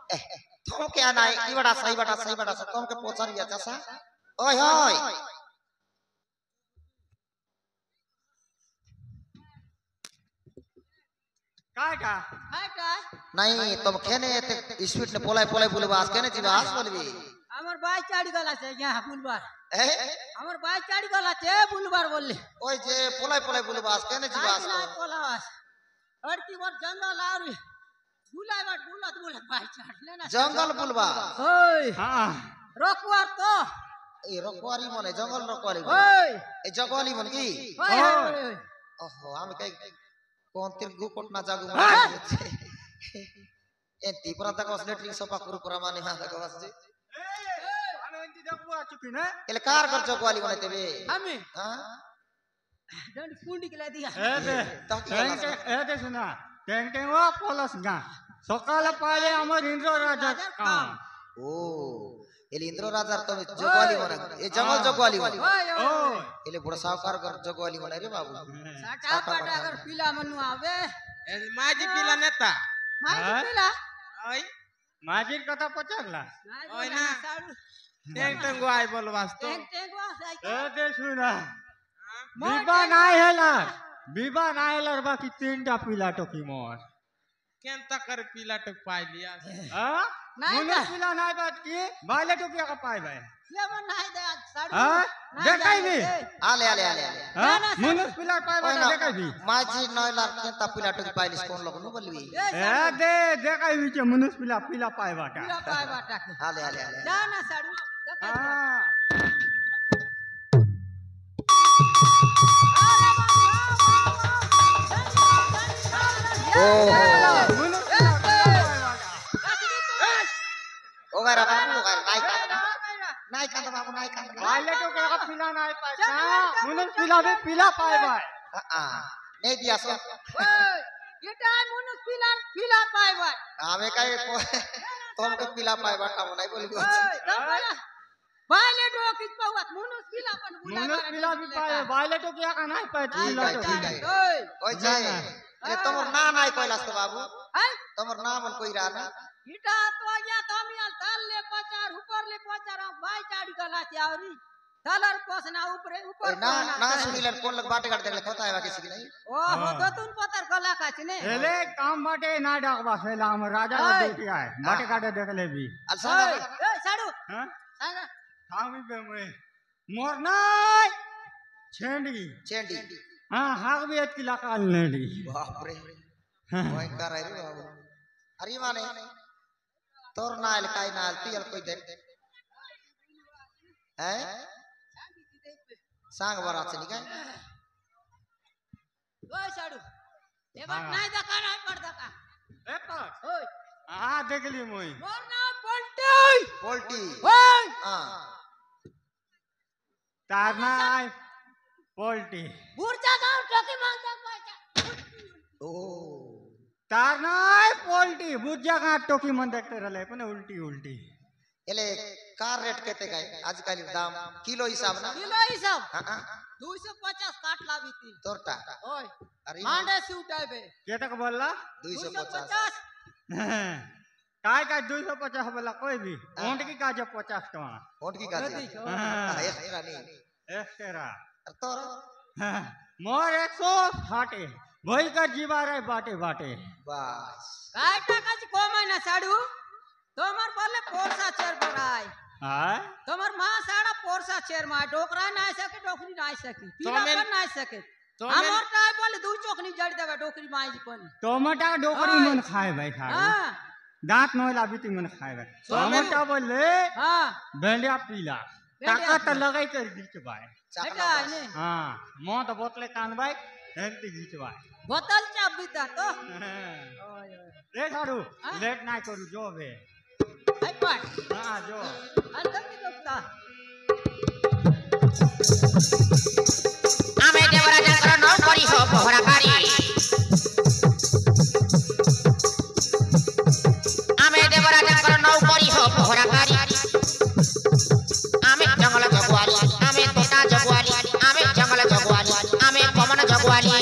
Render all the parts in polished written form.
तुम क्या नहीं ई बड़ा सही बड़ा तुम के पोचर या जैसा ओय होय काय नहीं तुम खेने स्पीड ने पोलाई बुलबास केने जीवास बोलबी हमर बाई चाड़ी गला छे यहाँ बुलबार ए हमर बाई चाड़ी गला छे बुलबार बोलले ओय जे पोलाई बुलबास केने जीवास ना पोलावास अड़की वर जंगल आरी बुलत बाई चाड़ लेना जंगल बुलबा ओय हां रोकवार तो ए रोकवारी मने जंगल रोकवारी ओय ए जगवाली मन की ओय ओहो हम कई कौन तिर गुकोट ना जागु माने ए तीपरा तक लेटरिंग सोपा कुरकुरा माने हां तक बस जी अने इंती जगुआ चुकी ने एले कार कर जगवाली माने तेबे हमें हां दंड कुंडी के दिया ए दे सुना टेंग वा पोलस गा सकाल पाले अमर इंद्र राजा काम ओ एले इंद्र राजा तो जगवाली माने ए जंगल जगवाली माने ओय एले बड़ा सावकार कर जगवाली माने रे बाबू साटा अगर पीला मनु आवे माजी पीला नेता माजी पीला ओय माजीर कथा पचारला ओय ना टेंग आय बोल वास्तव ए दे सुना विवाह ना हेला बाकी तीनटा पीला टोकी मोर केंता कर पीला टक पाई लिया हां नहीं मुने पीला नाय बात की बाले टोकी का पाई भाई ये मन नहीं दे साड़ू हां देखाई भी आले हां मुने पीला पाई भाई देखाई भी माजी नयलार केता पिला टक पाइलिस कोन लोग नु बोलबी ए दे देखाई भी के मुने पीला पाई बाटा पीला पाई बाटा आले जाना साड़ू हां ओगारा बाबू ओगारा नाई का बाबू नाई का बाले टोकी का पीला नाय पाई मुने पीला भी पीला पाई भाई हां नहीं दिया सो ये टाइम मुनु पीला पाई बाट हमें काई तुम के पीला पाई बाटा नहीं बोलबी बाले टो किस पावत मुनु पीला पण मुने पीला भी पाई बाले टोकी का नाय पाई पीला टोकी ओय जाए ए तमर ना नाई कोइलास तो बाबू तमर नाम कोई राना इटा तो या तमियल ताल ले पचार ऊपर ले पचार बाई चाड़ी गला चावरी तालर पसना ऊपर ना सुनीलन कोन लग बाटे काट देखले पता है किसी की नहीं ओ हो तो तुम पतर गला काचने एले काम बाटे ना डाकबा सेला हम राजा का ड्यूटी आए बाटे काटे देखले भी अच्छा ए साडू हां सागा थामी पे मोर नाय छेंडी हां हाग भी एक किला काल नेडी बाप रे ओय कर रे बाबू अरे माने तोर नाल काई नाल तियल कोई देख हैं सांग बरा से निकाय ओय साडू ए बात नाही दका नाही पड दका ए पर ओय हां देखली मोई मोर ना पोल्टी पोल्टी ओय हां तारनाय पोल्टी बुरजा गाव टोकी मांगता पाचा ओ तारनाय पोल्टी बुज्जा का टोकी मन देखते रहले पण उल्टी एले कार रेट केते काय आजकल दाम किलो हिसाब ना किलो हिसाब हां 250 काट लावी थी तोरटा ओय अरे मांडे सूटाय बे के तक बोलला 250 काय 250 बोला कोई भी ओंट की का 50 टका ओंट की का एक्स्ट्रा नहीं एक्स्ट्रा तोर मोर 160 वही का जीवा रे बाटे बस काय टाकाची कोमाय ना साडू तोमर बोले पोरसा चेर बराय हां तोमर मां साडा पोरसा चेर मा डोकरा नाय सके डोकरी नाय सके पीला पण नाय सके हमर टाय बोले दू चोकनी जड़ देबे डोकरी माई जी पण टमाटा डोकरी मन खाए भाई खा हां दांत नोला बीती मन खाए भाई टमाटा बोले हां भेंडिया पीला ताकत लगाई कर गिच भाई बेटा ने हां मो तो बोतले कान भाई हेंती गिच भाई बोतल चाप बीता तो रे साडू लेट ना करू जो बे हाय पाट हां जो अंदर की दोस्ता आमे देवरा जंकर न करी हो पहरा कारी आमे देवरा जंकर न करी हो पहरा कारी आमे जंगल जगवाली आमे तोता जगवाली आमे जंगल जगवाली आमे पवन जगवाली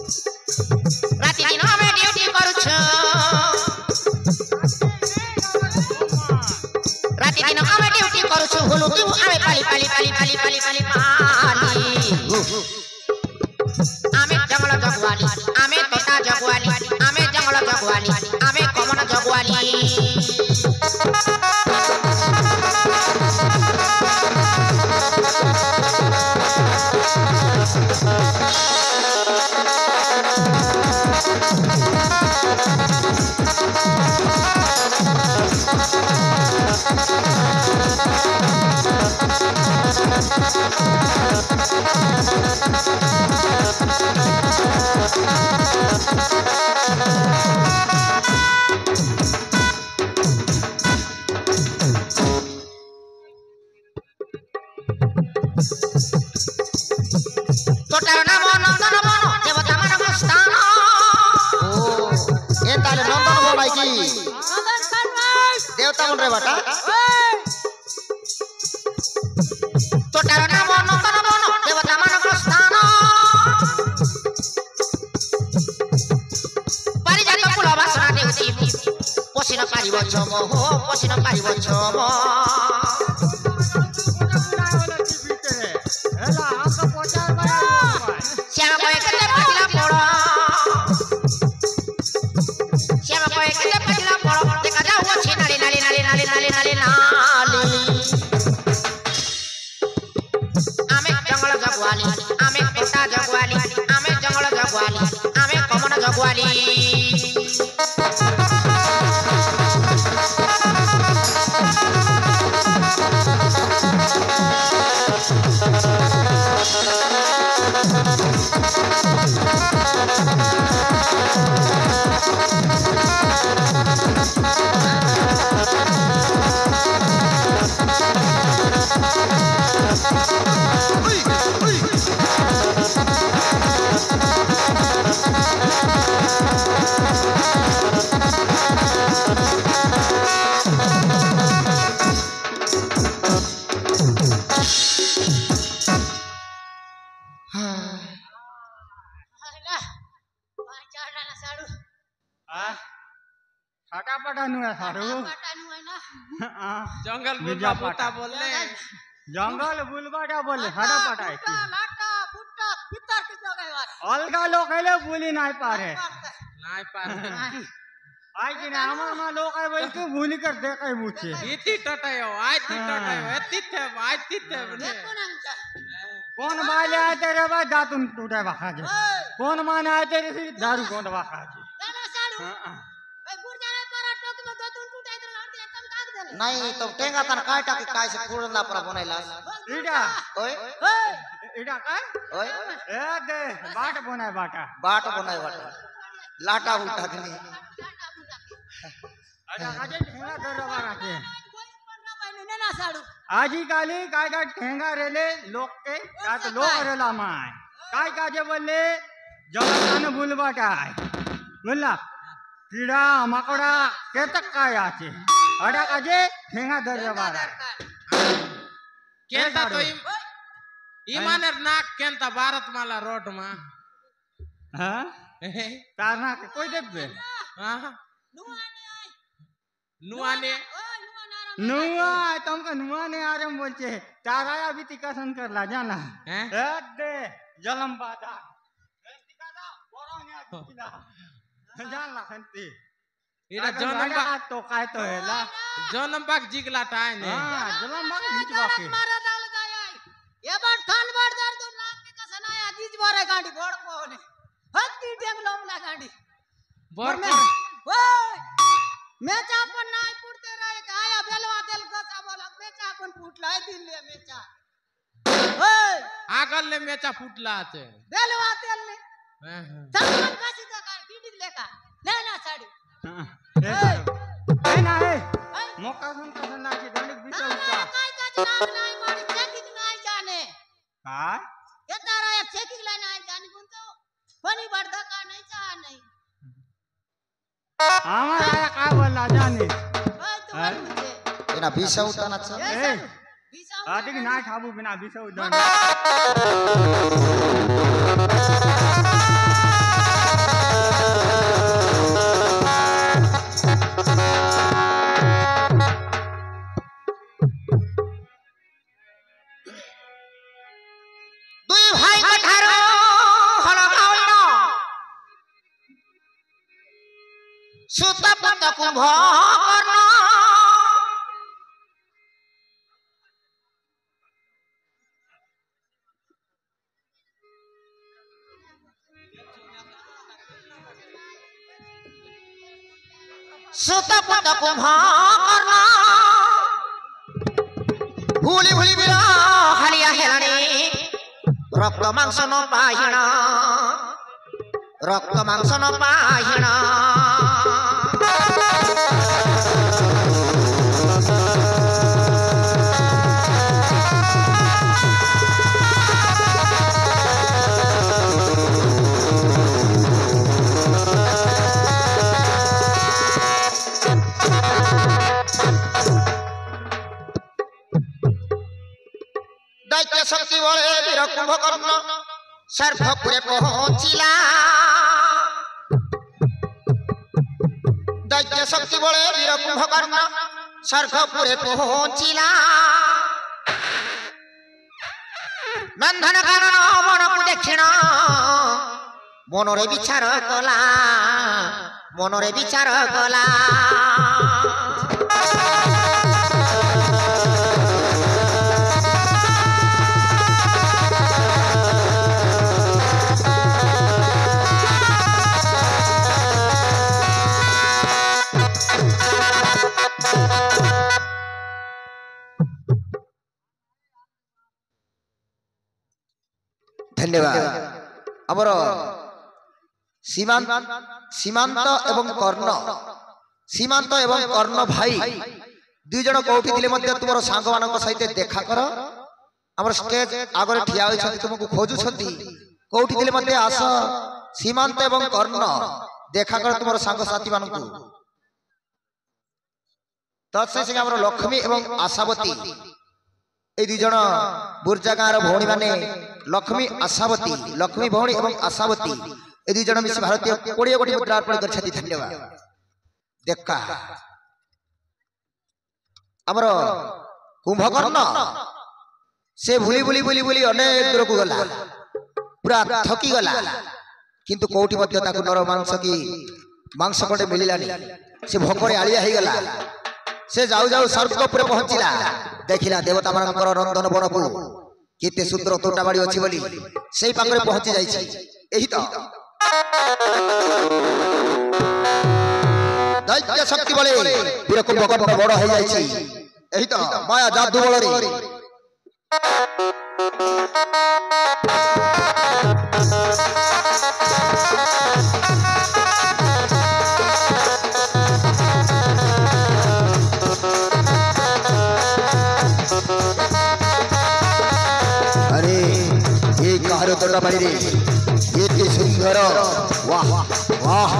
राति दिन हमें ड्यूटी करू छ राति दिन हमें ड्यूटी करू छ हुलु कि हमें पाली पाली पाली पाली पाली पाली पाली हमें जंगल जगवाली हमें तोता जगवाली हमें जंगल जगवाली हमें कमन जगवाली तोटार नाम नंदन बन देवता मानव स्थान ओ ए ताले नंदन बोलाई की नंदन करवाई देवता बन रे बेटा तोटार नाम नंदन बन देवता मानव स्थान पारिजात फूल बासना देउती पसिन पारिब छम हो पसिन पारिब छम श्याम कोई कते पतिला पड़ो श्याम कोई कते पतिला पड़ो देखा जाओ वो छी नाली नाली नाली नाली नाली नाली नाली आमे जंगल जगवाली आमे तोता जगवाली आमे जंगल जगवाली आमे कमन जगवाली फटाफट नुआ सारू जंगल बुलबा बुता बोले जंगल बुलबाटा बोले फटाफट आई लाटा फुट्टा भीतर की जगह यार अलगा लोग हेले बुली नहीं पारे नहीं पार आई कि ना हमार लोग आई बोल के बुली कर दे कई मुझे इति टटायो आइति टटायो एति थे आइति थे बने कौन बाले आए तेरे बाद दातुन टूटे बाखा जे कौन माने आए तेरे फिर दारू कौन बाखा जे ना साडू ए गुरजारे पर टोक में दो तुम टूटे इधर लड़ दिया तुम काट दे नहीं तो टेंगा तन काटा के काय से फूलना पर बनैला इडा ओए इडा काय ओए ए दे बाट बनाए बाटा बाट बनाए बाटा लाटा उल्टा के अरे आजे ठेंगा दरवा राखे ना साडू आजी काली काय काय ठेंगा रेले लोक के या तो लोक रेला माय काय काजे बोले जवान बुलबाटा बोलला कीड़ा मकोड़ा के तक काय आचे अडा काजे ठेंगा दरवा केंता तो ईमानर नाक केंता भारत माला रोड मा हां तारना के कोई देबे हां नुआने नुआ तुमका नुआ ने आरम बोलचे तारा अभी तिकासन करला जाना हैं दे जलम बादा तिकादा बोरोनिया तिला जानला खंती इरा जनम तो काय तो हेला जनम बाग जिगला टाइ ने हां जलम बाग बीच बाके मारा डाल गया ये बार ठान बार दर दो नाक के कसन आया बीच बारे गाड़ी बोड़ कोने हत्ती टेंग लोमला गाड़ी बोर ओए मैं चापन नाय पुड़ते रहे आया बेलवा तेल गचा बोला मैं चापन फूटला दिन ले मेचा ओए आगल ले मेचा फुटला छे बेलवा तेल ने सामान काशी दकार किडिक लेका ले ना साड़ी ए ना ए मौका सुन का संदा की गणित ना बिचा ना उठा काय का नाम नाही मारी चेकिंग नाही जाने काय ये तारा एक चेकिंग ला नाही जाने कोणतो फणी बडदा का नाही जा नाही आम्हाला काय बोलला जाणे ओय तू बोल मुझे એના ભીસા ઉતાના છે ए वीसा आदिक ना खाबू बिना बिसा उदन দুই ভাই কাঠার হল গাওল সুতপত কুম্ভকর্ণ সুতপত কুম্ভকর্ণ ভুলি ভুলি বিরা হালিয়া হেলানি রক্ত মাংস ন পাহিণ রক্ত মাংস ন পাহিণ দৈত্য শক্তি বলে বীর কুম্ভকর্ণ সর্বপুরে পৌঁছিলা দৈত্য শক্তি বলে বীর কুম্ভকর্ণ সর্বপুরে পৌঁছিলা নন্দন কানন মনকু দেখিণ মনরে বিচার কলা মনরে বিচার কলা ধন্যবাদ আমার সীমান্ত এবং কর্ণ ভাই দুই জন কোটি দিলে মধ্যে তোমার সাঙ্গ মানক সহিত দেখা কর আমার স্টেজ আগরে ঠিয়া হইছন্তি তোমাকে খোঁজুছন্তি কোটি দিলে মধ্যে আস সীমান্ত এবং কর্ণ দেখা কর তোমার সাঙ্গ সাথী মানক তৎসঙ্গে আমার লক্ষ্মী এবং আশাবতী এই দুই জন বুর্জা গাঁর ভৌণী মানে লক্ষ্মী আশাবতী লক্ষ্মী ভৌণী এবং আশাবতী এই দুই জন মিশি ভারতীয় 20 কোটি মুদ্রা অর্পণ করেছেন ধন্যবাদ দেখা আমার কুম্ভকর্ণ সে ভুলি ভুলি ভুলি ভুলি অনেক দূরକୁ গলা পুরা থকি গলা কিন্তু কোটি মধ্যে তাকে নর মাংস খଣ୍ଡେ মিলিলানি সে ভোকরে আলিয়া হয়ে গলা से जाऊ जाऊ स्वर्ग पर पहुंचला देखिला देवता मानकर रंधन बनकु केते सुंदर तोटा बाड़ी अछि बोली सेही पाखरे पहुंची जाई छी एही तो दैत्य शक्ति बोले वीर कुंभकर्ण बड़ हो जाई छी एही तो माया जादू बोलरे तोटा बाड़ी रे ये सुंदर वाह वाह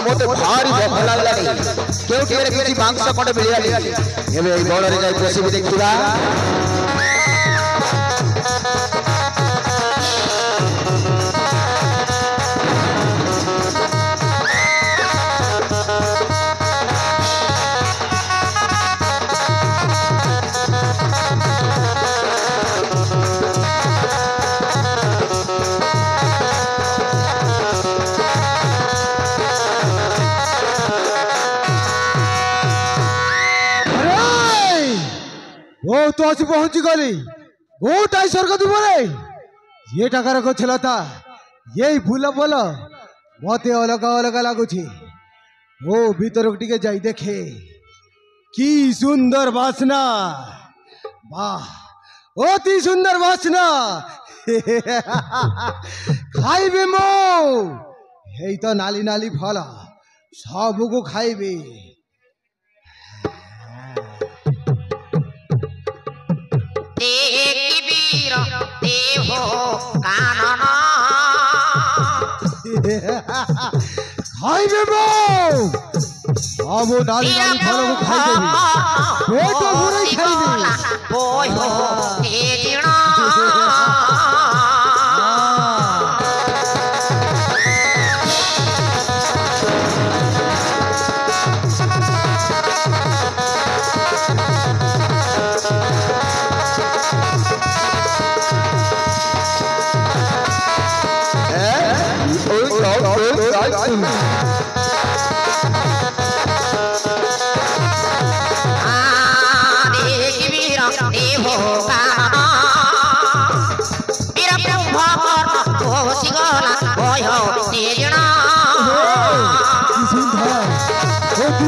मोटे भारी भूख लागलानी केउटी रे किछि मांस खंडे मिलियाली एबे एई बळरे जाई बसी देखिबा तो आसी पहुंची गली गोटा स्वर्ग दुबरे ये टाकार गछलता ये फूल बोल मते अलग अलग लगुची ও ভিতরক দিকে যাই দেখে কি সুন্দর বাসনা বাহ অতি সুন্দর বাসনা খাইবে মো এই তো নালি নালি ফল সবকু খাইবে দেখিবীর দেহ কানন খাইবে মো সব নালি নালি ফলকু খাইবে পেট ভরে খাইবে বয় তেজিণ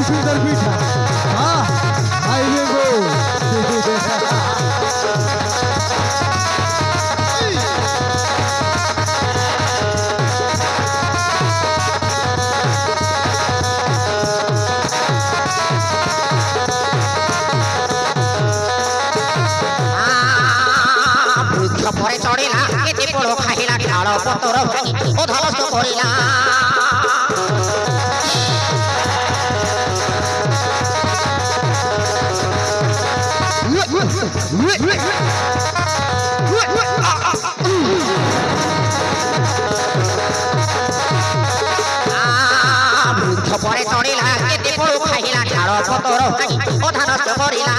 সুন্দর পিঠা খাইবে গো ପରେ ଚଢିଲା କେତେ ବଳ ଖାଇଲା ଡାଳ ପତର ଅଧଲସ୍ତ କରିଲା ବୃକ୍ଷ ପରେ ଚଢିଲା କେତେ ବଳ ଖାଇଲା ଡାଳ ପତର ଅଧଲସ୍ତ କରିଲା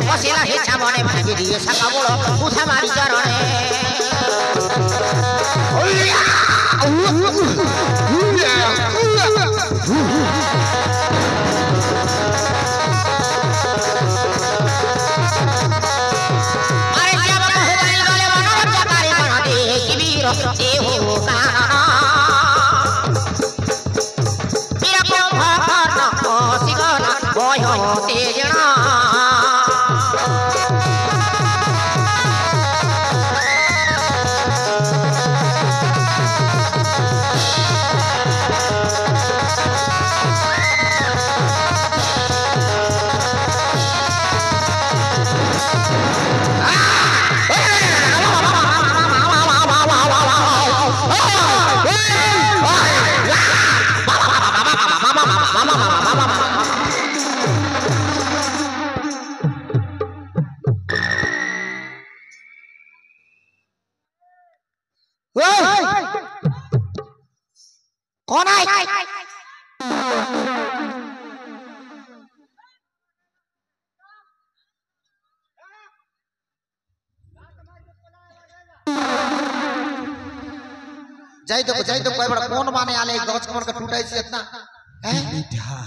বসিলা হিচ্ছা মনে ভাঙি দিয়ে শাখা বড় উঠা মারি চরণে कौन है যাই তো কয় বড় কোন মানে আলে গছ কমর কা টুটাইছে ইতনা মিঠা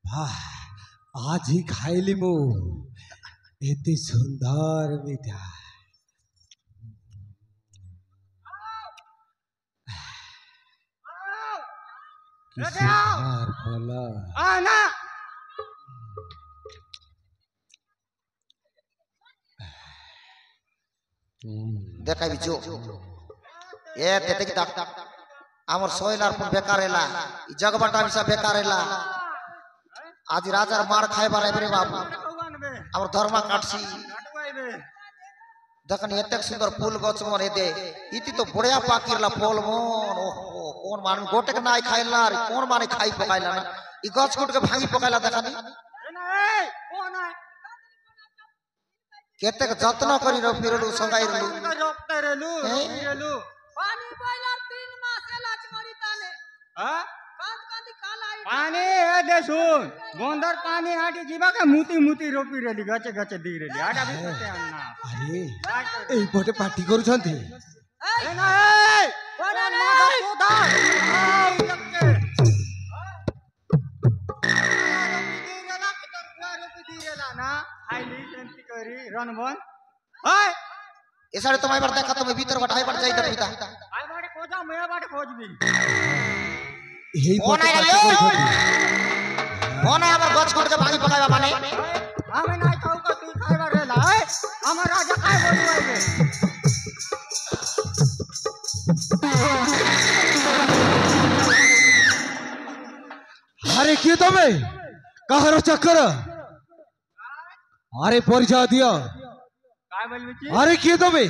বাহ আজ হি খাইলি মো এতে সুন্দর মিঠা কি সুন্দর ফল आना দেখাবি চো এ তেতে কি আমার সয়লার পুন বেকার এলা ই জগবাটা মিশা বেকার এলা আজ রাজার মার খাইবার এবারে বাবু আমার ধর্মা কাটছি দেখেন এত সুন্দর ফুল গছ মন এদে ইতি তো বড়িয়া পাকিরলা ফল মন ওহো কোন মান গোটেক নাই খাইলা আর কোন মানে খাই পকাইলা না ই গছ গুটকে ভাঙি পকাইলা দেখানি কেতেক যত্ন করি ফিরলু সঙ্গাইরলু पानी बॉयलर 3 मास इलाज करी ताने कांद कांदी काला पानी ए दे सुन गोंदर पानी आटी जीवा के मुती मुती रोपी रेली गचे गचे दी रेली आटा भी पते अन्ना আরে এই পটে পার্টি করুছন্তি ए ना ए कोना कोना नहीं कोदा आई लक्के रोपी दी रेला ना आईली सेंटी करी रणवन हाय এসারে তোমায় বার দেখা তুমি ভিতর বাটাই বার যাইতা পিতা आई बाटे खोजा मैं बाटे खोजबी এই কোন পটে আইলা পার্টি রে করুছন্তি কোন আমার গছ গুটকে ভাঙি পকাইবা মানে हमें ना खाऊ का तू खाइबा रेला ए हमर राजा काय बोलू आइबे আরে কি তুমি কাহার চক্কর আরে পরিচয় দিও काय बोलबी छी আরে কি তুমি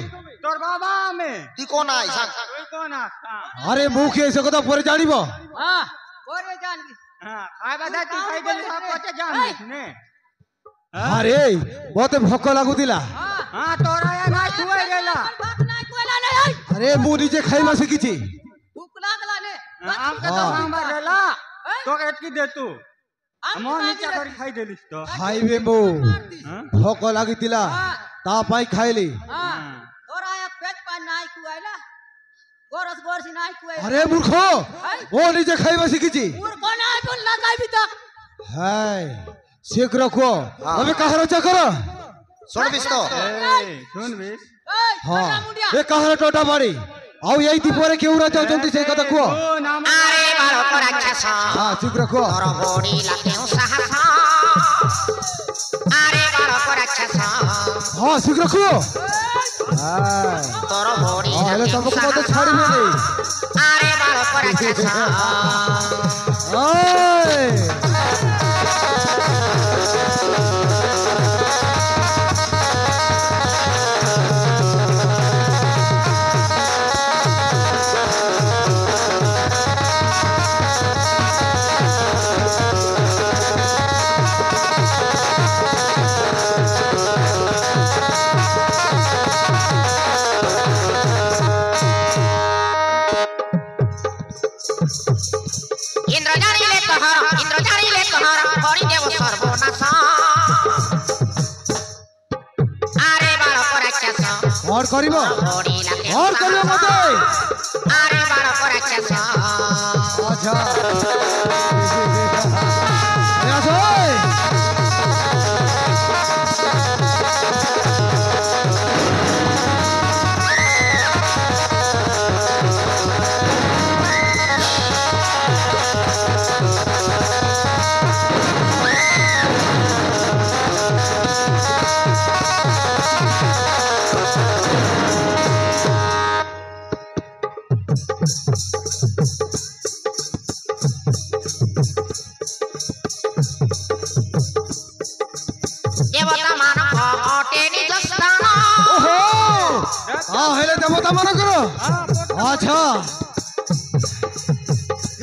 तोर बाबा में তুই কোন আই সাং कोई कोन आता আরে মুখে এসে কথা পরে জানিব हां ओरे जान की हां खाइबा दे तू खाइ गेली आप पचे जान ने আরে মতে ভোক লাগুতিলা हां हां तोरा या ना छुए गेला बात नहीं कोला नहीं আরে মু নিজে খাইবা শিখিছি भूख लागला ने आम के तो सांबर रेला तो एतकी दे तू हम हम नीचे कर खाइ देलिस तो খাইবে মু हां ভোক লাগিতিলা তা পাই খাইলি हां तोरा एक पेट पानी नहीं खुआइला गोरस गोरसी नहीं खुआइला আরে মূর্খ ও নিজে খাইবা শিখিছি पूर कोना है बोल लगाई तो হ্যাঁ শীঘ্র কো আমি কাহার চক্কর শুনবিস তো ए सुन बिस ए হ্যাঁ कोना मुंडिया এ কাহার টোটা বাড়ি আও এই দিপরে কেউ রা যাউଛନ୍ତି সেই কথা কো ओ नाम আরে বালক রাক্ষস হ্যাঁ শীঘ্র কো তোর বড়ি লাকেও সাহস আরে বালক রাক্ষস হ্যাঁ শীঘ্র কো হ্যাঁ তোর বড়ি হলে লাকেও তোমাকে মতো সাহস ছাড়িবে নেই আরে বালক রাক্ষস ওই ইন্দ্র জানিলে কহর হরি দেব সর্বনাশ আরে বালক রাক্ষস और करिब বড়ি লাকেও और करिब मते আরে বালক রাক্ষস अच्छा ए আসো দেবতা মানব অটে নিজ স্থান ओहो आ हेले देवता मन करो अच्छा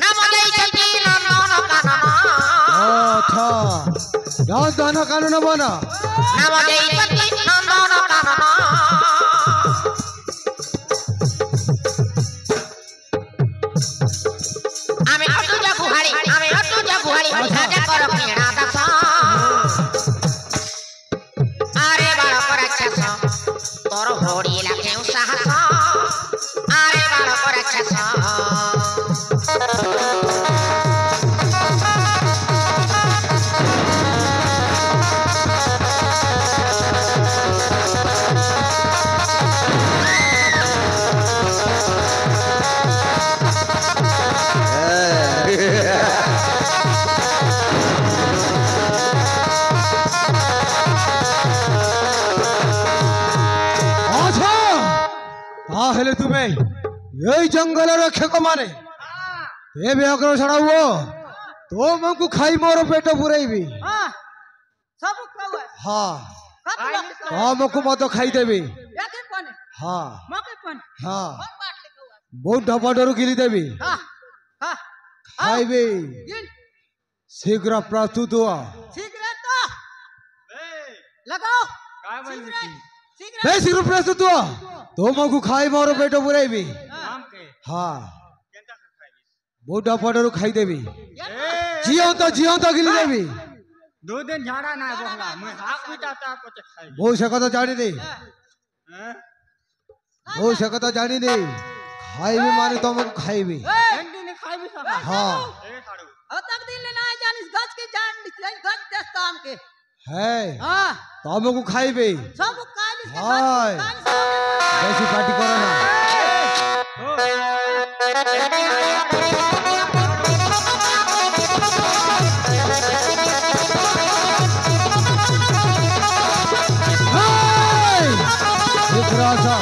নাম দেইছি নন্দন কানন अच्छा डांस दाना कानून बना নাম দেইছি নন্দন কানন আমি অটু জাগুহারি রাজা কর পীড়া দাস আরে বালক রাক্ষস তোর হরি লাকেও সাহস আরে বালক রাক্ষস अच्छा आ हेले तुम्हें यही जंगल रखे को माने ए बेहकरो छड़ा हुओ तो मको खाई मोरो पेट पुराइबी हां सब खाओ हाँ कत लोग हाँ मको मत खाई देबी एके पने हाँ मके पने हाँ कौन बात ले खाओ बहुत ढपाडोरू गिली देबी हां हां खाइबी गिन शीघ्र प्रस्तुत हुआ सिगरेट तो ए लगाओ काय बोलली ती? सिगरेट ए शीघ्र प्रस्तुत हुआ तो मको खाई मोरो पेट पुराइबी नाम के हाँ केंता कर खाइबी बहुत ढपाडोरू खाई देबी ए जियो तो गिली देबी 2 दिन झाड़ा ना बोला मैं हाक बिटाता को ते खाई वो शकत जानी दे हैं वो शकत जानी दे खाइबी माने तो मको खाइबी एंडी ने खाइबी सब हाँ ए खाड़ू अब तक दिन ले ना जानिस गज के जान गज देस्ता हमके है हां तो मको खाइबी सब कालिस के हाय। ऐसी पार्टी करो ना हाय! एक राजा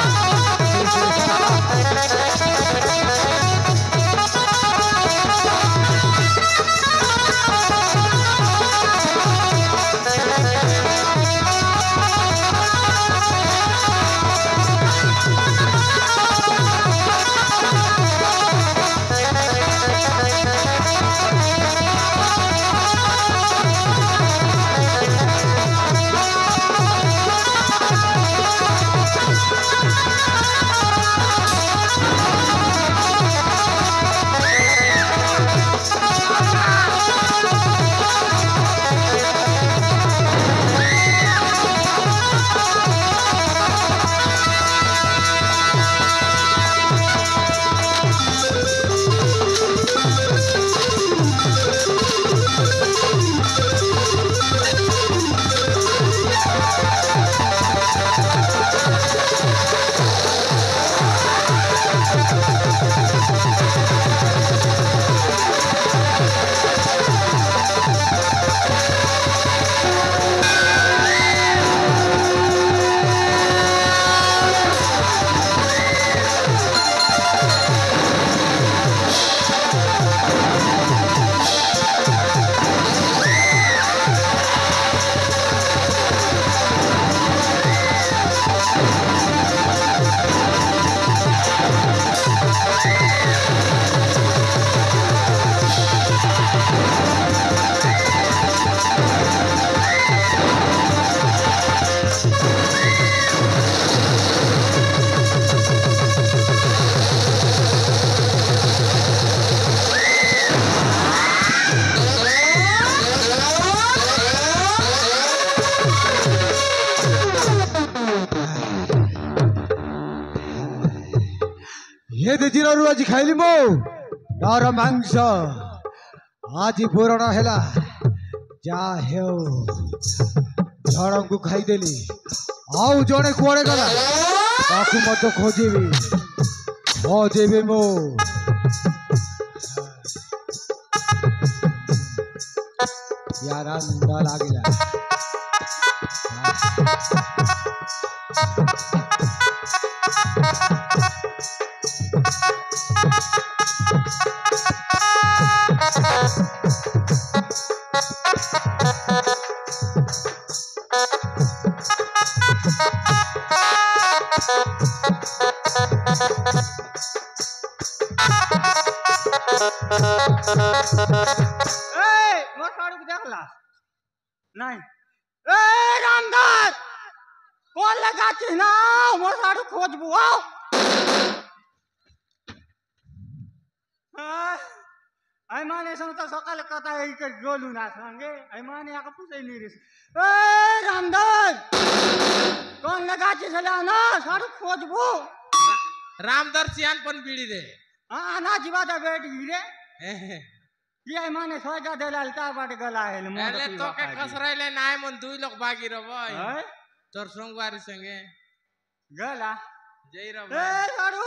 ये दिजिरु आज खाइली मो डर मांस आज पूरण हैला जा हेउ झड़म को खाई देली आउ जणे कुआड़े गला ताकू मत खोजेबी मो यार अंदा लागिला मोर साड़ू को देखला नहीं ए रामदास कौन लगाती ना मोर साड़ू खोजबू आओ आई माने सम तो सकाल कथा এই के गोलू ना संगे आई माने आके पूछे नहीं रे ए रामदास कौन लगाती चला ना साड़ू खोजबू रामदर्शियान पण बीड़ी रे हां ना जीवा दा बेट गिरे ये माने सोजा देलाल ता बाटे गला है एले तो के कसराइले नाय मन दुई लोग बागी रो भाई हैं तोर संगवारी संगे गला जय रो ए साड़ू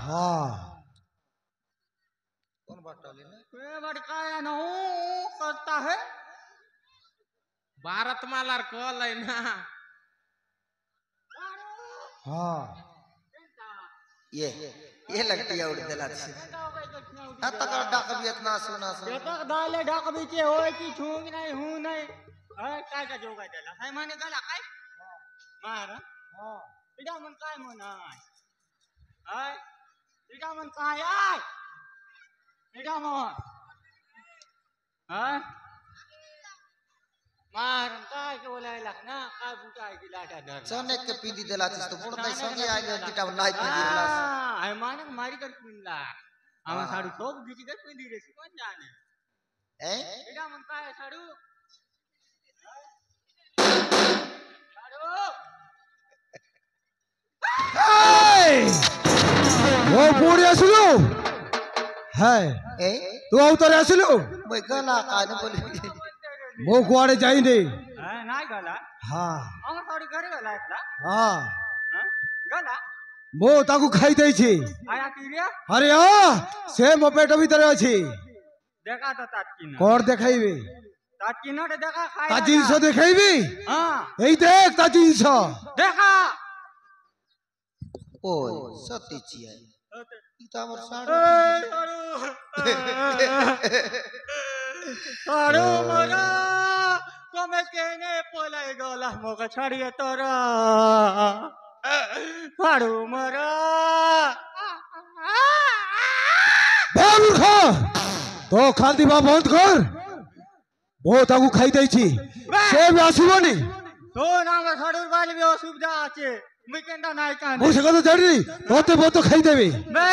हाँ कौन बात डाले ना ए बड़का ना करता है भारत मालार कॉल है ना हाँ ये लगती है उड़ दिला से आता का डाक भी इतना सुना सुना तक दाले ढक बीचे होय की छूंग नाही हूं नाही काय का जोगाय त्याला काय माने गाला काय मार इडा मन काय मन हाय इडा मन काय आय इडा मन हाय मार काय के बोलायला ना काय बुटाय की लाटा धर चने के पिंदी देला तो पुणता संगे आ गया किटा नाही पिंदी देला आय माने मारी कर पिंला आवा साडू ठोक बीची कर पिंदी रे कोण जाने इडा मन काय साडू ओ पूरी আসলো হ্যাঁ ए तू अवतारे আসলো मैं गला काने बोली मो कुआडे जाई दे नाही गाला हां আমার সাড়ি ঘরে গেলা একলা हां গেলা मो ताकू खाई देई छी আয়া কি রে अरे हां से मो पेट भीतर अछि দেখা তো তার কি না कोड देखाइबे তার কি না দেখা খাই ता जिंस देखाइबे हां এই দেখ তা জিনিস দেখা ओय सती छियै ई त हमर साडू আরে মরা তুমি কেনে পলাই গলা মোক ছাড়িয়ে তোরা আরে মরা मूर्ख तो खाली बा बंद कर मो ताकू खाई देई छी से भी आसीबनी তো আমার ছাড়ুর বাড়ি অসুবিধা আছে মুই কেনটা নাই কানে मो से कतो जड़ी तोते बो तो खाई देबे বে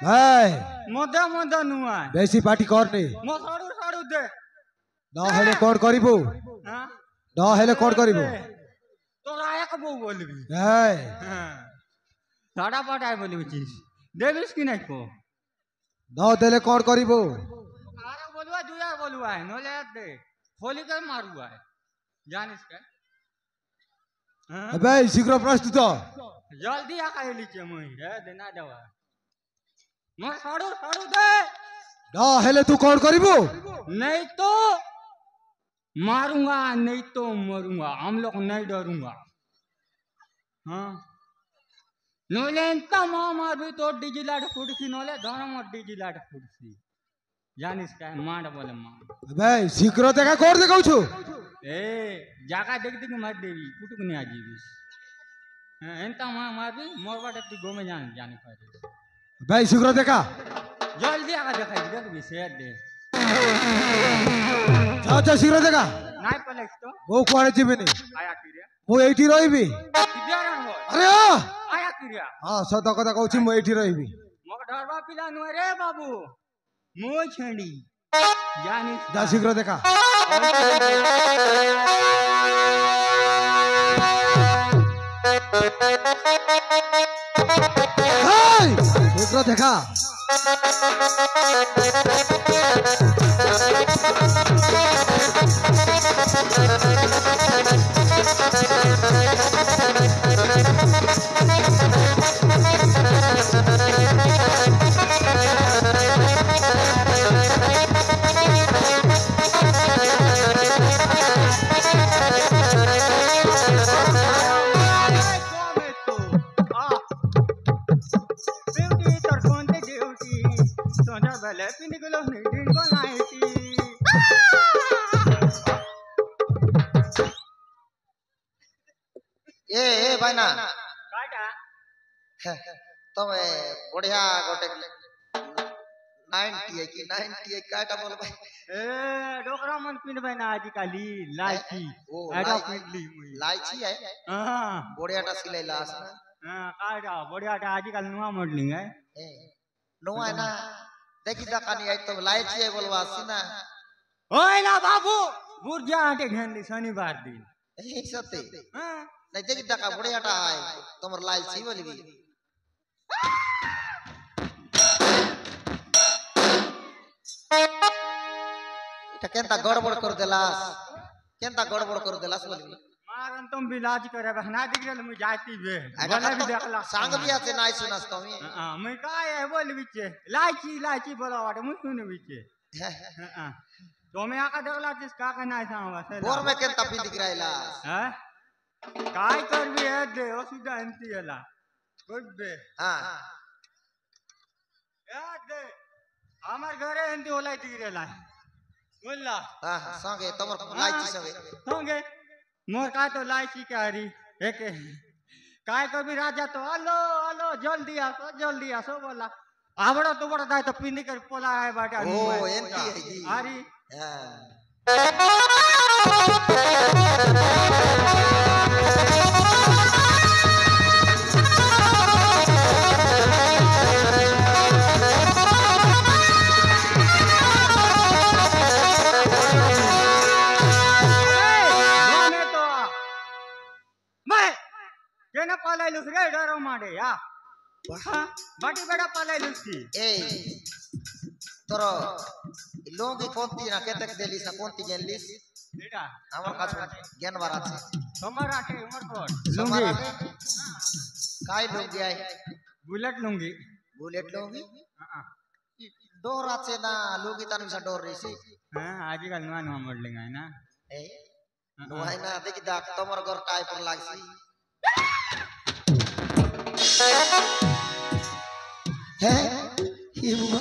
हाय মদা মদা নুয়া बेसी पार्टी करने মো ছাড়ুর ছাড়ু দে न हेले कोड करिबो হ্যাঁ न हेले कोड करिबो তোরা এক বউ বলবি हाय হ্যাঁ সাড়া পাটাই বলবিছিস দেবিস কি নাই কো न देले कोड करिबो আরে বলবা দুয়া বলবা নলে দে হোলি कर मारुआ है জানিস কে হ্যাঁ अबे शीघ्र प्रस्तुत जल्दी आका लीचे मुई है देना दवा मोर साड़ू साड़ू दे न हेले तू कोड करिबो नहीं तो मारूंगा नहीं तो मरूंगा हम लोग नहीं डरूंगा हाँ नोले इंता मार भी तो डिजिलाट फुड़सी नोले दोनों मोर डिजिलाट फुड़सी जानिस का मार बोले मार अबे शीघ्र देखा कोड देखाउ छु ए जाका देख देख मार देवी कुटुक नहीं आजीबिस इंता मार भी मोर बाटे ती गोमे जाने पाए अबे शीघ्र देखा जल्दी आका देखाई देख भी सेट दे जा शीघ्र देखा नहीं पलेक्स तो मो कुआडे जिबेनी आया किरिया मो एठी रहिबी किरिया हो अरे हां आया किरिया हां सदा कथा कहू छी मो एठी रहिबी मग डरवा पिला नु रे बाबू मो छेड़ी जानिस जा शीघ्र देखा हाय शीघ्र देखा ए भाई ना काटा तमे बढ़िया गोटे 90 की 90 काटा बोल भाई ए डोकरा मन पिनबे ना आजिकाली लाइची ओ एडा पिनली मुई लाइची है हां बढ़िया टा सिलाई लास ना हां काटा बढ़िया टा आजिकाल नुवा मॉडलिंग है ए नो है ना देखी दकानी आई तो लाइची है बोलवा सीना ओए ना बाबू बुर्जा आटे घेन शनिवार दिन ए सते हां नहीं देखी दका बढ़िया टा है तुमर लाइची बोलबी এটা কেনতা গড়বড় করে দেলাস কেনতা গড়বড় করে দেলাস বলবি मारन तुम बिलाज करे बहना दिख रहे मुझे जाती बे बोले भी देखला सांग भी আছে নাই শুনাস তুমি हां मैं काय है बोल बिचे लाइची लाइची बोला वाटे मुझ सुन बिचे हां तो मैं आका देखला जिस का कहना है सांवा से बोर में केनता पिंदी गिराइला हैं काय कर भी है दे ओसुदा अंती हला गुड बे हां याद दे আমার ঘরে এমনি ওলাই টিকে লাই বুঝলা সঙ্গে তোমার লাইছি সঙ্গে সঙ্গে মোর কা তো লাইছি কারি একে काय कभी राजा तो आलो आलो जल्दी आसो बोला आवड़ा तो बड़ा दाय तो पिंडी कर पोला है बाटा ओ एंती है जी आरी पालायलुस रे डरो माडे या बाटी बेड़ा पालायलुस की ए तोरो लोगी कोंती ना केतक देली सा कोंती गेनलिस बेटा আমার কাছে জ্ঞান বার আছে তোমার আছে উমর কোট লুঙ্গি লুঙ্গি কাই লুঙ্গি আই বুলেট লুঙ্গি বুলেট লুঙ্গি हां ডোর আছে না লুঙ্গি তার মিশা ডোর রইছে हां आजकल नुआ नुआ मॉडलिंग है ना ए নোয়াই না দেখি দাগ তোমার ঘর টাইপর লাগছি হ্যাঁ হি বাবা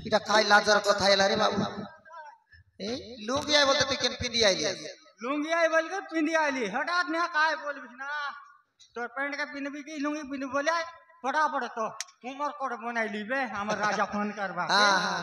এটা কাই লাজার কথা এলা রে বাবু ए लुंगी आई बोलते तुई केन पिंदी आइली लुंगी आई बोल के पिंदी आइली हटात ने काय बोल बिना तो पेंट के पिन भी की लुंगी पिन बोले फटाफट तो उमर कोट बनाई लीबे हमर राजा फोन करबा हां हां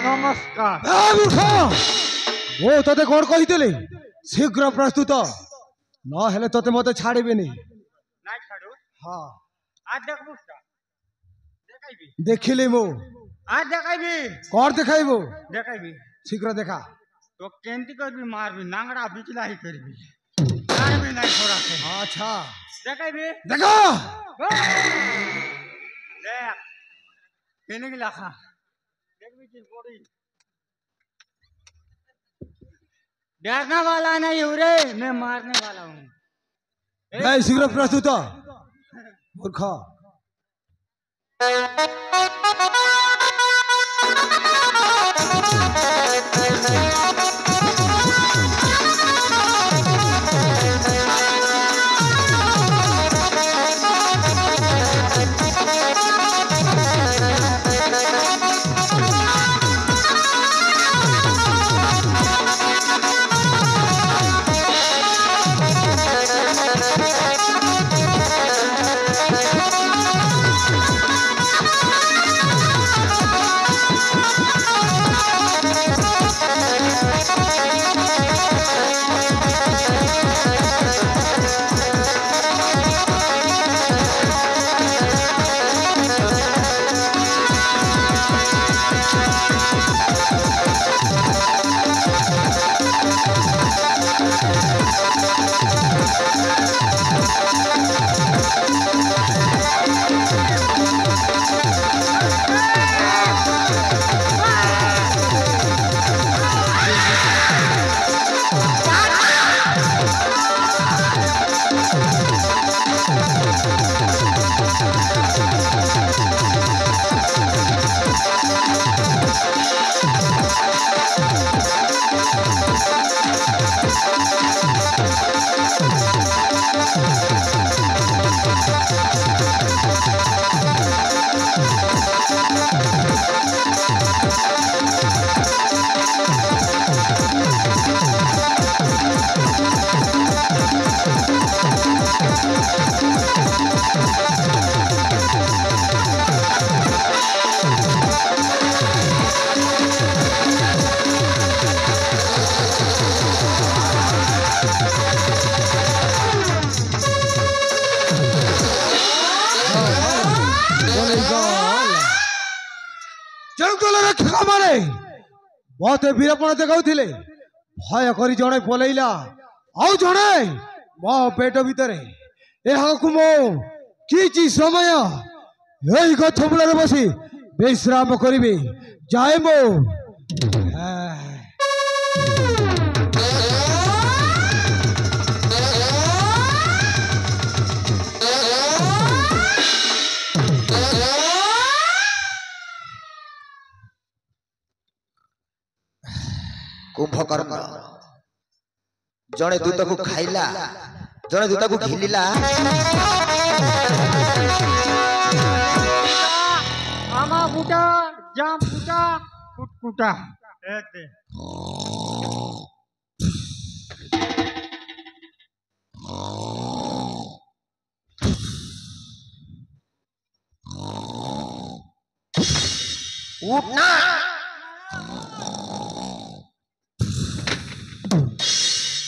नमस्कार ओ तोते कोण कहितले शीघ्र प्रस्तुत न हेले तोते मते छाड़िबेनी नाइ छाड़ू हां आज देखबो देखाइबी देखिले मो आज देखाइबी कोन देखाइबो देखाइबी शीघ्र देखा तो केंती करबी मारबी नांगड़ा बिचला ही करबी छाड़बी नहीं छोड़ा से अच्छा देखाइबी देखो देख केने की लाखा देखबी की बॉडी डरने वाला नहीं हूँ रे मैं मारने वाला हूँ ए शीघ्र प्रस्तुत मूर्ख जंगल रक्षा माने मते वीरपण देखाउथिले भय करी जणे पलैला आउ जणे मो पेट भितरे एहाकु मो किछि समय एई गछ मूलरे बसी विश्राम करिबे जाय मो कुंभकर्ण जड़े दूत को खाइला जड़े दूत को घिलिला आमा बूटा जाम बूटा कुटकुटा दे उठना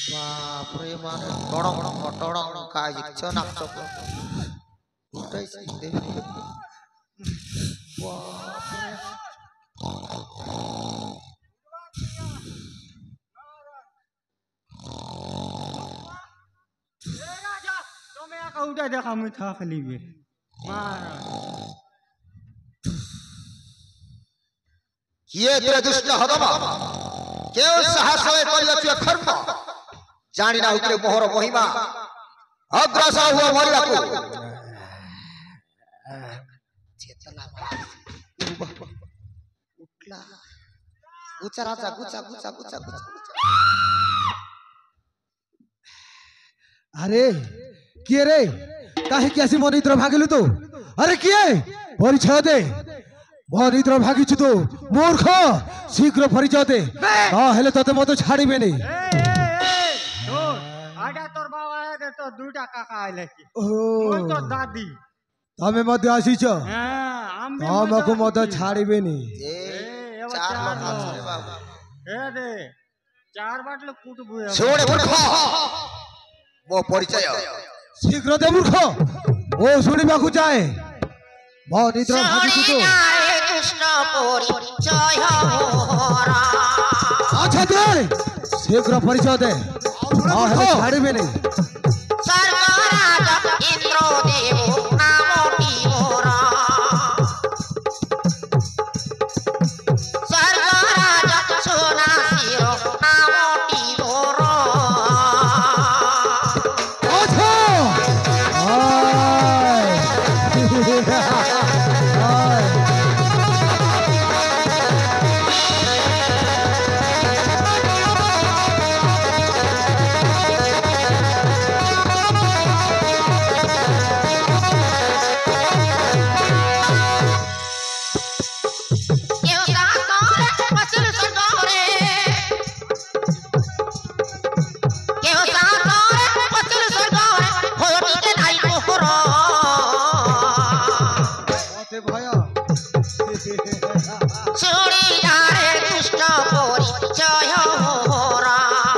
बापरे मारे टड़ंग टड़ंग काय इच्छा नाच उठाई दे बापरे तुम्हें आका उठा देखा मैं था खली भी मार किए तेरे दुष्ट हदमा केव साहस होए करियछु खर्म जानी ना उतरे मोहर महिमा अग्रसर हुआ मरिया को चेतना उठला गुचा राजा गुचा गुचा गुचा गुचा अरे किए रे काहे कैसी मनित्र भागिलु तो अरे किए परिचय दे मनित्र भागिछु तो मूर्ख शीघ्र परिचय दे हेले तते मते छाड़िबे नहीं आडा तोर बाबा है तो दुटा काका आइले की ओ तो दादी तमे मते आसीछ हां हम भी हमको मते छाड़िबे नहीं चार लोग रे बाबा ए दे चार बाटलो कूट बुए छोड़ मूर्ख मो परिचय शीघ्र दे मूर्ख ओ सुनिबा को जाए मनित्र भागिछु तो अच्छा दे शीघ्र परिचय दे हेले छाड़िबे नहीं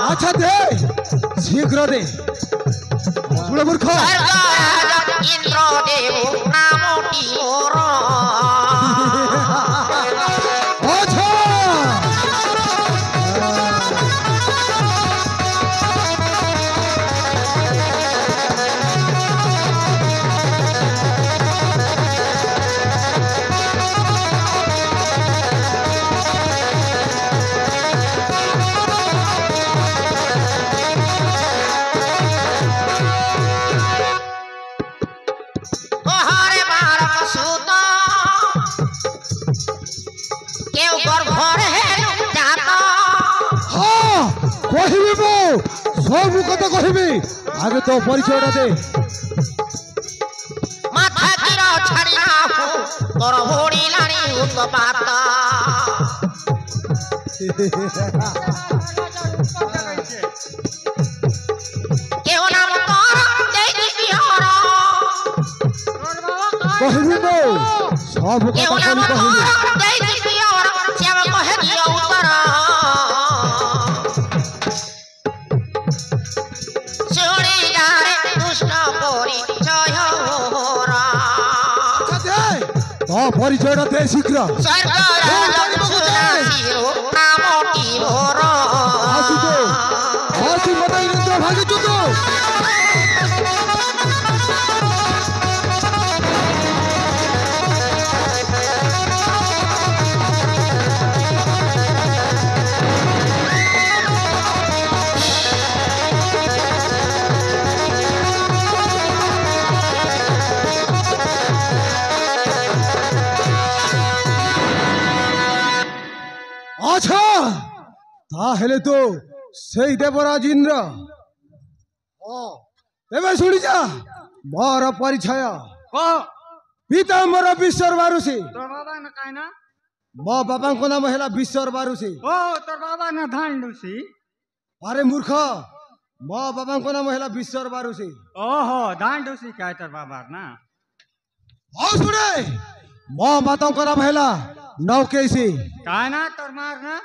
अच्छा दे शीघ्र दे मूर्ख सब कथा कहबी आगे तो परिचय दे माथा गिरा छाड़ी ना हो तोर होड़ी लानी उत्पात केव नाम तोर जय बिहार कहबी मो सब केव कथा नाम कहबी तोर जय बिहार श्याम कह दियो उत्तर परिचय दे शीघ्र सरकार তা হেলে তো সেই দেবরাজ ইন্দ্র এবার শুনি যা মর পরিচয় ক পিতাম্বর বিশ্বর বারুসি তোর বাবা না কাই না ମୋ ବାବାଙ୍କ ନାମ ହେଲା ବିଶ୍ୱର ବାରୁସି ও তোর বাবা না ধান ডুসি ଆରେ ମୂର୍ଖ ମୋ ବାବାଙ୍କ ନାମ ହେଲା ବିଶ୍ୱର ବାରୁସି ଓହୋ ଧାন ডুসি কাই তোর বাবার না ହଉ ଶୁଣେ ମୋ ମାତାଙ୍କ ନାମ ହେଲା ନୌକେଶୀ কাই না তোর মার না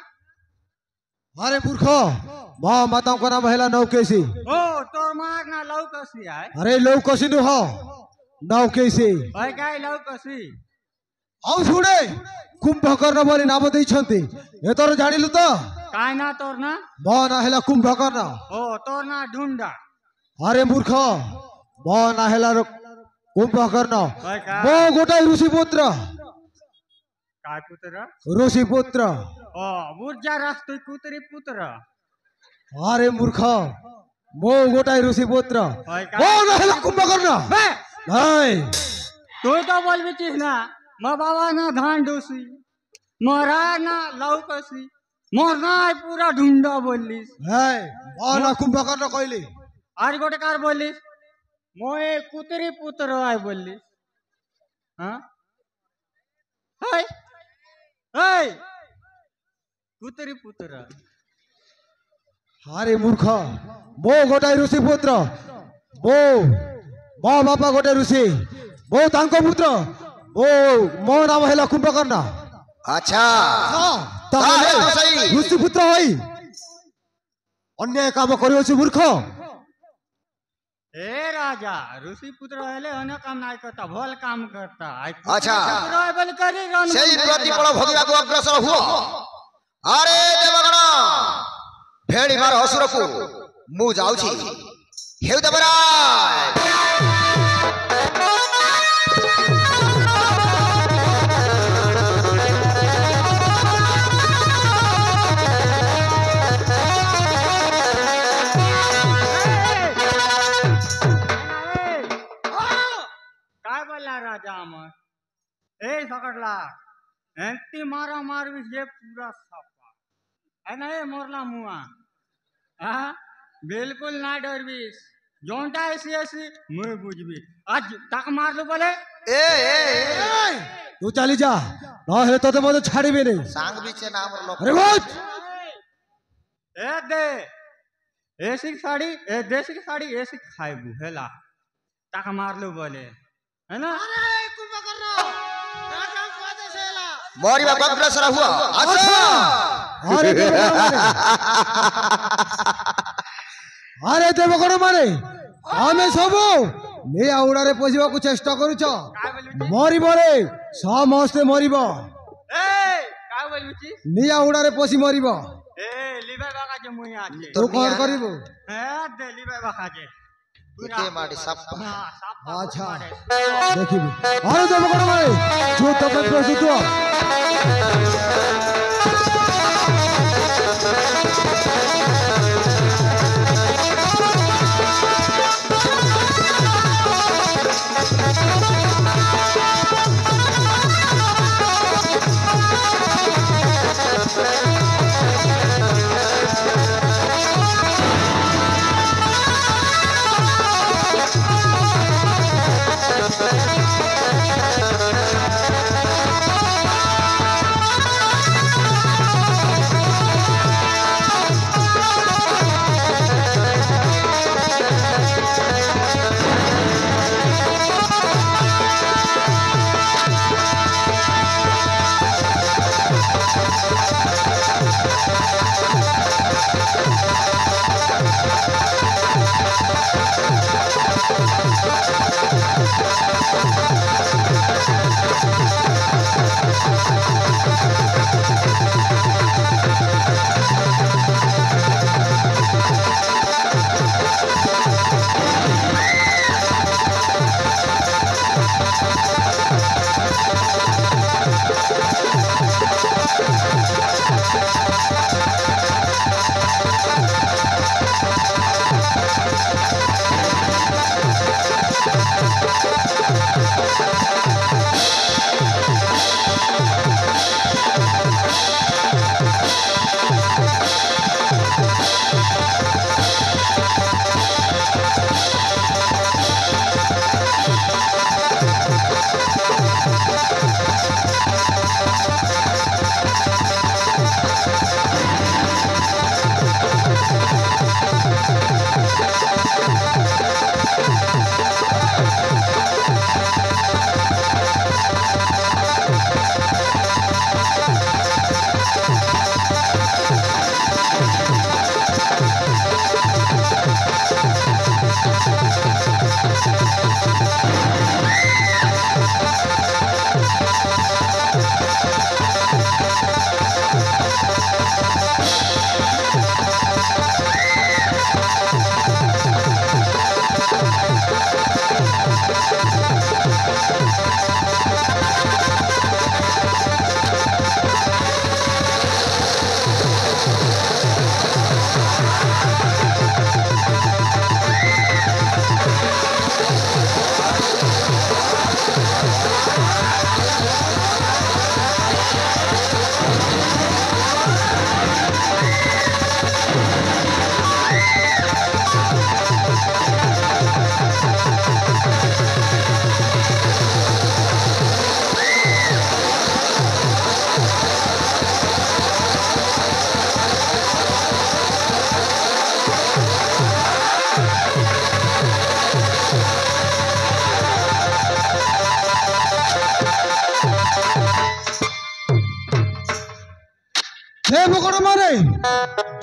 ଆରେ ମୂର୍ଖ ମୋ ମାତାଙ୍କ ନାମ ହେଲା ନୌକେଶୀ ও তোর মার না লৌকসি আয় ଆରେ ଲୌକଶୀ ନୁହଁ ନୌକେଶୀ ওই কাই লৌকসি ହଉ ଶୁଣେ କୁମ୍ଭକର୍ଣ୍ଣ ବୋଲି ନାମ ଦେଇଛନ୍ତି ଏଥର ଜାଣିଲୁ ତ কাই না তোর না ମୋ ନାଁ ହେଲା କୁମ୍ଭକର୍ଣ୍ଣ ও তোর না ঢুন্ডা ଆରେ ମୂର୍ଖ ମୋ ନାଁ ହେଲା କୁମ୍ଭକର୍ଣ୍ଣ ওই কাই ମୋ ଗୋଟାଏ ଋଷି ପୁତ୍ର কাই পুত্র ଋଷି ପୁତ୍ର ও বুর্জা রাস্তুই কুতরি পুত্র আরে মূর্খ ମୋ ଗୋଟାଏ ଋଷି ପୁତ୍ର ওই ମୋ কাই ନାଁ ହେଲା କୁମ୍ଭକର୍ଣ୍ଣ বে ନାଇଁ তুই তো বলবি চিস না মো বাবা না ধান ডুসি মোরা না লৌকসি মোর নাই পুরা ঢুন্ডা বললিস ନାଇଁ ମୋ ନାଁ କୁମ୍ଭକର୍ଣ୍ଣ କହିଲି আর গোটে কার বললিস মোয়ে কুতরি পুত্র আয় বললিস হ্যাঁ হাই হাই কুতরি পুত্র আরে মূর্খ ମୋ ଗୋଟାଏ ଋଷି ପୁତ୍ର ମୋ ମୋ ବାପା ଗୋଟେ ଋଷି ମୋ ତାଙ୍କ ପୁତ୍ର ମୋ ନାମ ହେଲା କୁମ୍ଭକର୍ଣ୍ଣ আচ্ছা ତାହେଲେ ତାହେଲେ ତ ସେଇ ଋଷି ପୁତ୍ର ହୋଇ ଅନ୍ୟାୟ କାମ କରିଅଛୁ ମୂର୍ଖ ए राजा ऋषि पुत्र हेले अन्य काम नहीं करता भल काम करता अच्छा। पुत्र है बोल करी रण সেই ପ୍ରତିଫଳ ଭୋଗିବାକୁ ଅଗ୍ରସର ହୁଅ ଆରେ ଦେବଗଣ ଭେଳି ମାର ଅସୁରକୁ ମୁଁ ଯାଉଛି ହେଉ ଦେବରାଜ काय बोला राजा अमर ए सकटला एंती मारा मार भी ये पूरा सफा है ना ये मोरला मुआ हाँ बिल्कुल ना डरबीस जोंटा ऐसी ऐसी मुझे बुझबी आज तक मार लो बोले ଏ ଏ ତୁ ଚାଲି ଯା ନହେଲେ ତତେ ମଧ୍ୟ ଛାଡ଼ିବିନି ସାଙ୍ଗ ବିଚେ ନା ଆମର ଲୋକ ଆରେ ବୋଝ ए दे ऐसी साड़ी ए देसी की साड़ी ऐसी खाएबू हेला तक मार लो बोले है ना ମରିବାକୁ ଅଗ୍ରସର ହୁଅ ଆସ ଆରେ ଦେବଗଣ ଆରେ ଦେବଗଣ ମାନେ ଆମେ ସବୁ ନିଆଁ ଉଡ଼ାରେ ପଶିବାକୁ ଚେଷ୍ଟା କରୁଛ काय बोलबी ମରିବରେ ସମସ୍ତେ ମରିବ ए काय बोलबी ନିଆଁ ଉଡ଼ାରେ ପଶି ମରିବ ए लिबे बाका जे मुई आछे ତୁ କଣ କରିବୁ ए दे लिबे बाका जे ଟିକେ ମାଡ଼ି ସାପ हाँ, साफ ଆଚ୍ଛା मारे। ଦେଖିବି ଆରେ ଦେବଗଣ ମାନେ ଯୁଦ୍ଧ ପାଇଁ ପ୍ରସ୍ତୁତ ହୁଅ।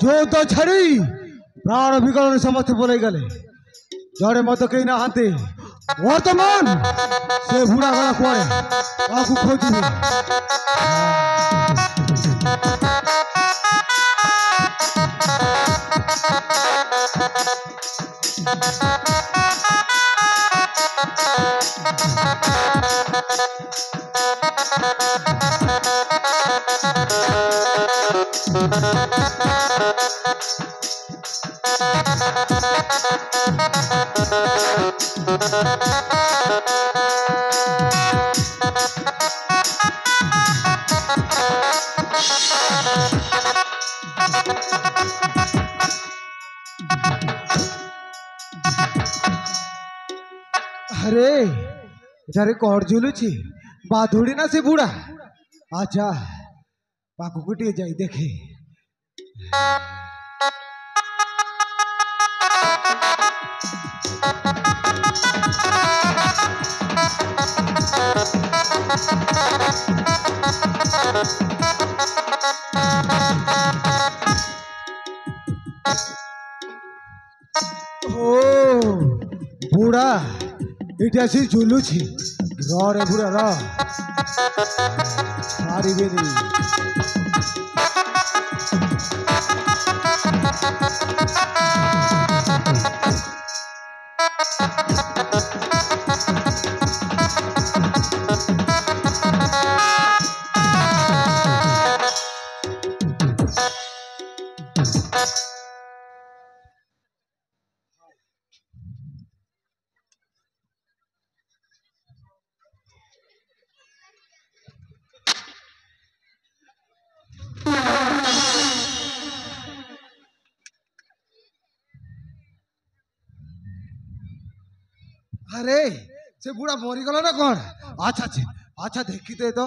ଯୋଉତ ଛାଡ଼ି ପ୍ରାଣ ବିକଳରେ ସମସ୍ତେ ପଳେଇ ଗଲେ ଜଣେ ମତ କେହି ନାହାନ୍ତି ବର୍ତ୍ତମାନ ସେ ବୁଢ଼ା ଗଲା କୁଆଡ଼େ ତାକୁ ଖୋଜିବେ আরে এটারে কড় ঝুলুছি বাঁধুড়ি না সে বুড়া আচ্ছা পাখুକୁ ଟିକେ যাই দেখে ও বুড়া এটা সে ঝুলুছি রে বুড়া র ছাড়িবেনি আরে সে বুড়া মরি গেল না কোন আচ্ছা আচ্ছা আচ্ছা দেখিতে তো